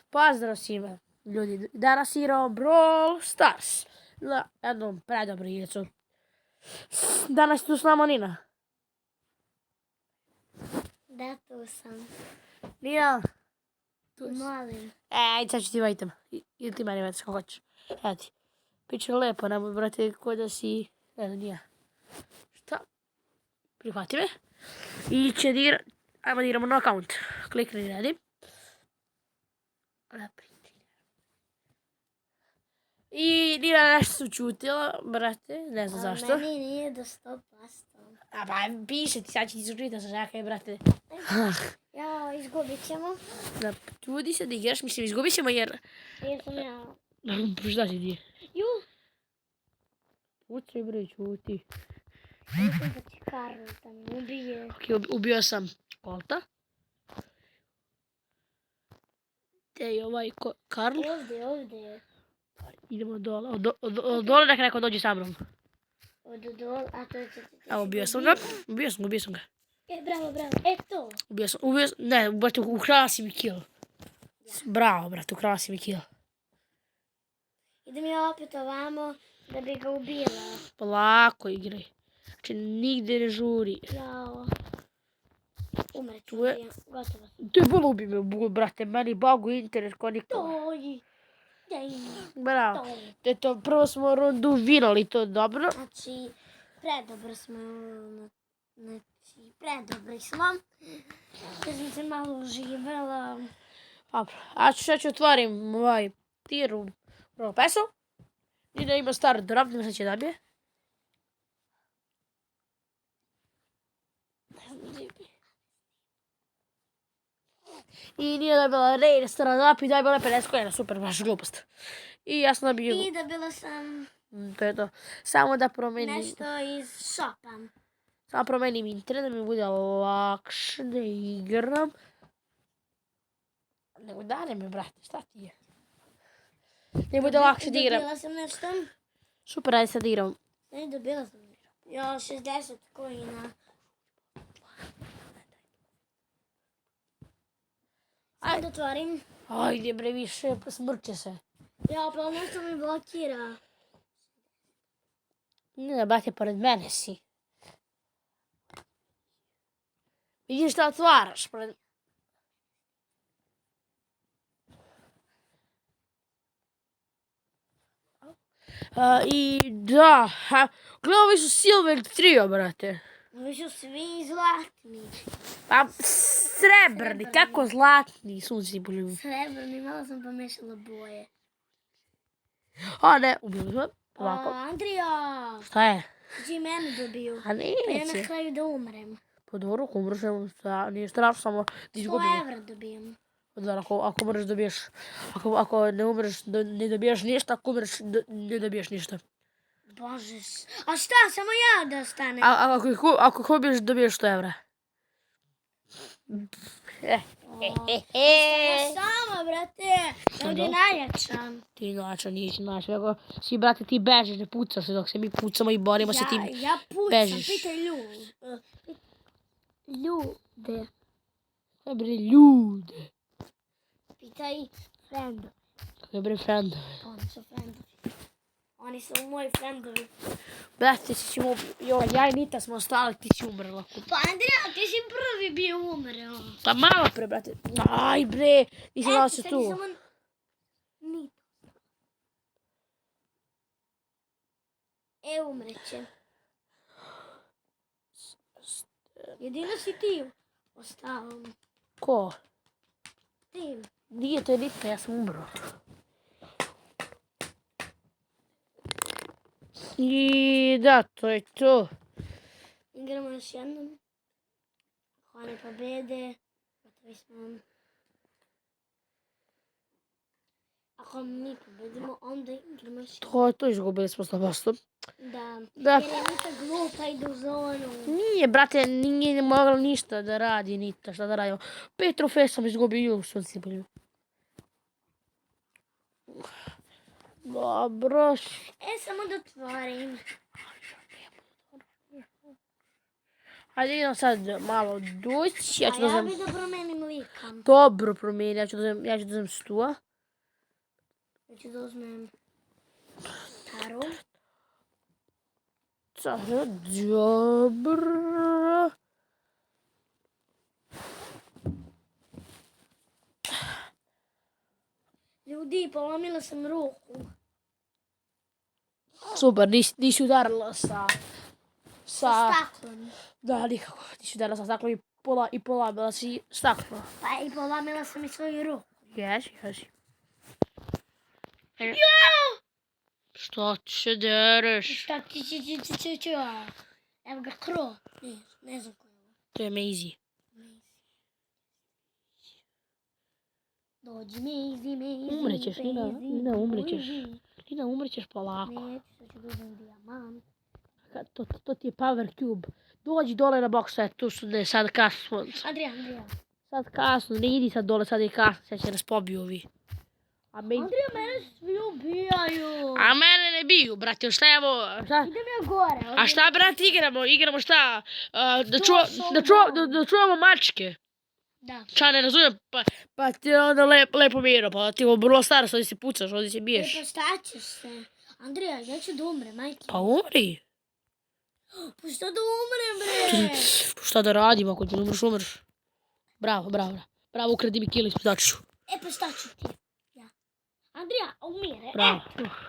Pozdrav svima, ljudi. Danas igramo Brawl Stars. Na jednom predobru igricu. Danas tu s nama Nina. Da, tu sam. Nina. Molim. Ajde, sad ću ti vajitam. Ili ti meni već kako hoćeš. Evo ti. Piće lepo, nemoj, brate, ko da si... Ne znam, nije. Šta? Prihvati me. I će da igra... Ajmo da igramo na account. Klikni radi. I Nina nešto su čutila, brate, ne znam zašto. Meni nije do 100%. A pa piše ti, sad će ti sučita sa žakaj, brate. Ja, izgubit ćemo. Da, trudi se da igraš, mislim, izgubit ćemo jer... Jer sam ja... Šta si ti? Ju! Pucaj bre, čuti. Mislim da ti Karl da mi ubije. Ok, ubio sam Kolta. Te je ovaj Karl. Ovdje. Idemo dole. Od dole neka neko dođe sa mnom. Od dole, a to će... Evo, ubio sam ga. Ubio sam ga. Bravo. To. Ubio sam, ne, brate, ukrala si mi kill. Bravo, brate, ukrala si mi kill. Idem ja opet ovamo da bi ga ubila. Polako igraj. Znači, nigde ne žuri. Jao. Umreću. Gotovo. To je bolo ubi me, brate, meni bagu internet ko nikada. Toji. Bravo. Eto, prvo smo rundu vinali, to je dobro. Znači, predobri smo. Ja sam se malo uživala. Dobro, a sad ću otvorim ovaj tiru prvo pesu. I da ima star drop, ne znam će da bije. I nije dobila raid, stara drop i dobila 50 kojena, super, baš glupost. I ja sam dobio... I dobila sam... To je to. Samo da promenim... Nešto iz shopa. Samo promenim internet da mi bude lakše da igram. Ne udari me, brate, šta ti je? Ne bude lakše da igram. Dobila sam nešto. Super, ajde sad igram. Ne, dobila sam nešto. Jo, 60 kojina. Sad otvorim. Ajde bre, više, smrće se. Ja, pa nešto mi blokira. Ne, brate, pored mene si. Vidiš šta otvaraš pored... I da, gledaj, ovi su Silver trio, brate. Ovi su svi zlatni. Pa srebrni, kako zlatni, sunci bolju. Srebrni, malo sam pomešala boje. A ne, ubili smo. Ovako. Andrija! Šta je? Ti mene dobiju. A Pa ja neće. na kraju da umrem. Po dobro, ako umreš, nije strašno, samo da izgubimo. 100 evra dobijem. Odvar, ako umreš dobiješ, ako ne umreš ne dobiješ ništa, ako umreš ne dobiješ ništa. Bože, a šta, samo ja da stanem? Ako ih ubiješ dobiješ 100 evra. Ja sama, brate, ovdje najjača. Ti najjača, nisi najjača, nego si, brate, ti bežiš, ne pucaš se dok se mi pucamo i borimo se, ti Ja pucam, bežiš. pitaj ljude. Kaj bre, ljude. Pitaj friendovi. Kaj bre, friendovi. Oni su friendovi. Oni su moji friendovi. Brate, ja i Nita smo ostali, ti si umrla. Pa Andrija, ti si prvi bio umreo. Pa malo pre, brate. Aj bre, nisam dala se tu. Nita. Umreće. Jedino si ti ostao. Ko? Ti. Nije, to je Nita, ja sam umro. I da, to je to. Igramo još jednom. Ako ne pobede, gotovi smo. Ako mi pobedimo, onda igramo još jednom. To izgubili smo 100%. Da. Jer je Nita glupa, ide u zonu. Nije, brate, nije mogla ništa da radi Nita, šta da radimo. 5 trofeja sam izgubio u sunci bolju. Dobro. Samo da otvorim. Hajde idem sad malo doći. Ja ću da A ja uzem... bi da promenim lika. Dobro promijeni, ja ću da uzem stua. Ja ću da uzmem Taru. Sada, dobro. Ljudi, polomila sam ruku. Super, nisi udarila sa... Sa staklom. Da, nikako. Nisi udarila sa staklom i polomila si staklo. Pa i polomila sam i svoju ruku. Jesi. Ja! Što ti se dereš? Šta ti? Evo ga krov. Ne znam ko je ovo. To je Maisie. Dođi Maisie. Umrećeš, Nina, umrećeš. Nina, umrećeš polako. Neću, sad ću da uzmem dijamant. To ti je power cube. Dođi dole na box, tu su ne, sad kasno. Andrija. Sad kasno, ne idi sad dole, sad je kasno, sad će nas pobiju ovi. Andrija, mene svi ubijaju. A mene ne biju, brate, šta je ovo? Idem ja gore. A šta, brate, igramo? Igramo šta? Da čuvamo mačke. Da. Ča, ne razumijem, pa ti onda lepo miro, pa ti ovo vrlo staro, ovdje se pucaš, ovdje se biješ. Pa šta ćeš se? Andrija, ja ću da umrem, majke. Pa umri. Pa šta da umrem, bre? Šta da radim ako ti ne umreš? Bravo, ukradi mi kilo ispod začuću. Pa šta ću ti? Ja. Andrija, umire. Bravo.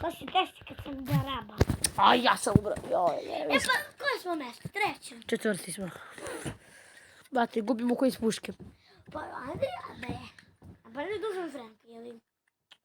To se desi kad sam garaba. A ja sam umro. Pa koje smo mjesto? Treće. Četvrti smo. Brate, gubimo koji s puške. Pa Andrija, be. A pa ne dužem Frank, jeli?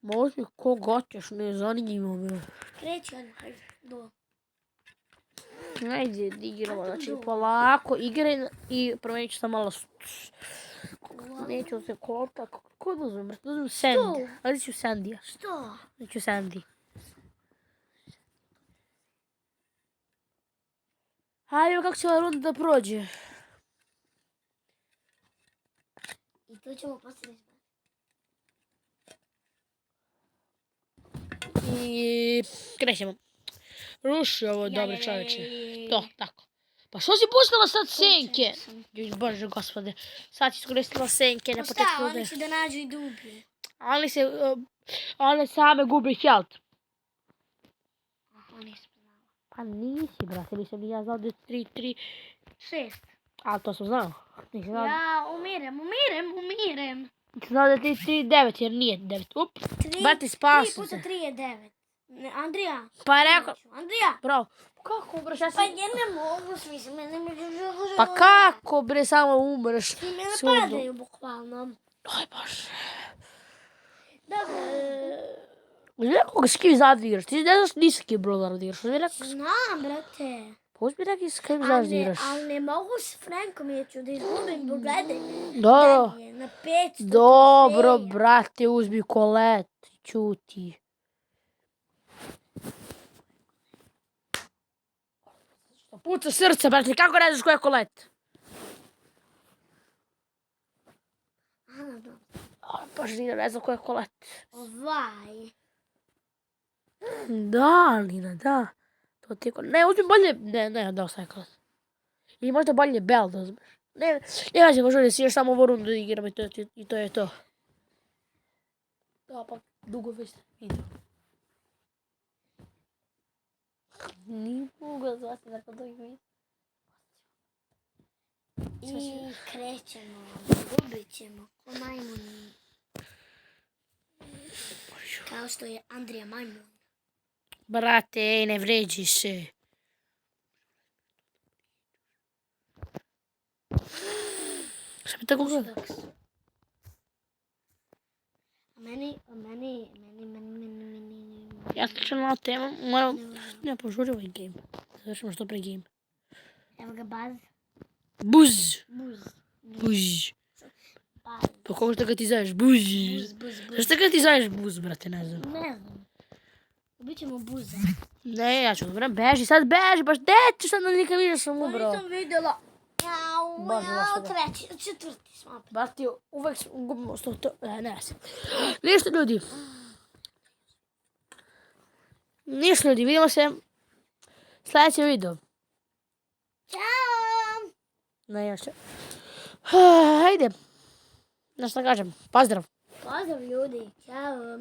Može ko goćeš, ne zanimljivo me. Kreći odmah, do. Ajde, igramo, znači polako igraj i promijenit ću sam malo... Neću se kota, ko da uzmem? Da uzmem Sandy. Ali ću Sandija. Što? Neću Sandy. Hajde, kako će ova runda da prođe? I to ćemo poslije izbati. I krećemo. Ruši ovo, dobre čovječe. To, tako. Pa što si pustila sad senke? Bože gospode, sad si iskoristila senke na početku. Pa šta, oni će da nađu i da ubiju. One same gube health. Aha, nisam znala. Pa nisi, brate, nisam ni ja znao da je 3-3. 6. Ali to sam znao. Nisam znao, Ja umirem. nisam znao da je 3-9 jer nije 9. Up, brate, spasu 3 se. puta 3 je 9. Andrija. Pa rekao, Andrija. bravo. Kako bre, šta si... Pa ja ne mogu smislim, mene mi... Pa kako bre, samo umreš. Svi mene padaju, bukvalno. Aj bože. Dobro. Uzmi nekog s kim zadviraš, ti ne znaš ni s kim bro zadviraš. Znam, brate. Pa uzmi neki s kim zadviraš. Ali ne mogu s Frankom, jer ću da izgubim, pogledaj. Dobro. Na 500 Dobro, trofeja. brate, uzmi kolet. Čuti. Puca srce, brate, kako ne znaš ko je kolet? Baš ne znam ko je kolet. Ovaj. Da, Lina, da. To ti je kolet. Ne, uzmi bolje... Ne, da ostaje kolet. Ili možda bolje Bell da uzmeš. Ne važno, možda da si još samo ovu rundu igram i to je to. Da, pa dugo već vidio. Nije mogu zvati nakon tog vidio. I krećemo, gubit ćemo, ko majmuni. Kao što je Andrija majmun. Brate, ej, ne vređi se. Šta mi tako gleda? A meni. Ja slučajno malo tema, moram... Ne, požuri ovaj game. Završimo što pre game. Evo ga Baz. Buz! Buz. Buz! Baz. Pa kako što ga ti zoveš? Buz! Buz. Zašto ga ti zoveš Buz, brate, ne znam. Ne znam. Ubićemo Buza. Ne, ja ću dobro, beži, sad beži, baš deću, sad nikad više sam ubrao. Nisam vidjela. Bože, gospode. Treći, četvrti smo opet. Brati, uvek gubimo ne znam. Ništa ljudi. Ništa ljudi, vidimo se sljedeći video. Ćao! Najjače. Ajde. Na šta kažem? Pozdrav. Pozdrav ljudi, čao.